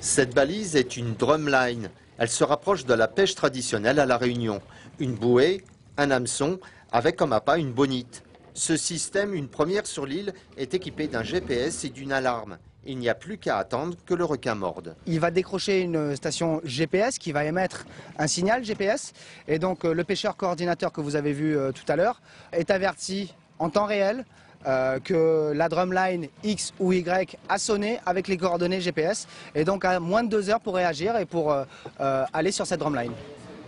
Cette balise est une drumline. Elle se rapproche de la pêche traditionnelle à La Réunion. Une bouée, un hameçon, avec comme appât une bonite. Ce système, une première sur l'île, est équipé d'un GPS et d'une alarme. Il n'y a plus qu'à attendre que le requin morde. Il va décrocher une station GPS qui va émettre un signal GPS. Et donc le pêcheur coordinateur que vous avez vu tout à l'heure est averti en temps réel que la drumline X ou Y a sonné avec les coordonnées GPS. Et donc à moins de 2 heures pour réagir et pour aller sur cette drumline.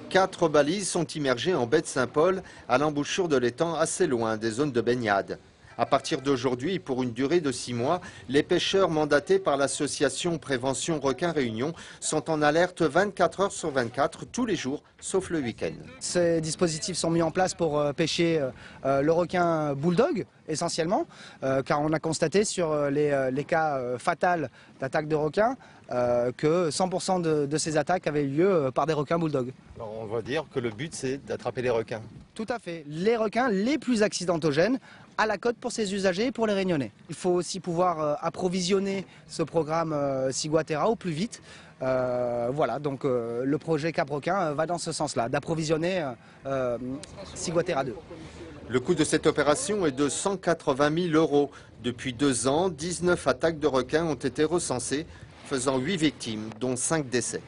4 balises sont immergées en baie de Saint-Paul, à l'embouchure de l'étang assez loin des zones de baignade. À partir d'aujourd'hui, pour une durée de 6 mois, les pêcheurs mandatés par l'association Prévention Requin Réunion sont en alerte 24 heures sur 24, tous les jours, sauf le week-end. Ces dispositifs sont mis en place pour pêcher le requin bulldog, essentiellement, car on a constaté sur les cas fatals d'attaque de requins que 100% de ces attaques avaient eu lieu par des requins bulldog. Alors on va dire que le but c'est d'attraper les requins. Tout à fait. Les requins les plus accidentogènes à la côte pour ses usagers et pour les Réunionnais. Il faut aussi pouvoir approvisionner ce programme Ciguatera au plus vite. Voilà, donc le projet Cap Requin va dans ce sens-là, d'approvisionner Ciguatera 2. Le coût de cette opération est de 180 000 €. Depuis 2 ans, 19 attaques de requins ont été recensées, faisant 8 victimes, dont 5 décès.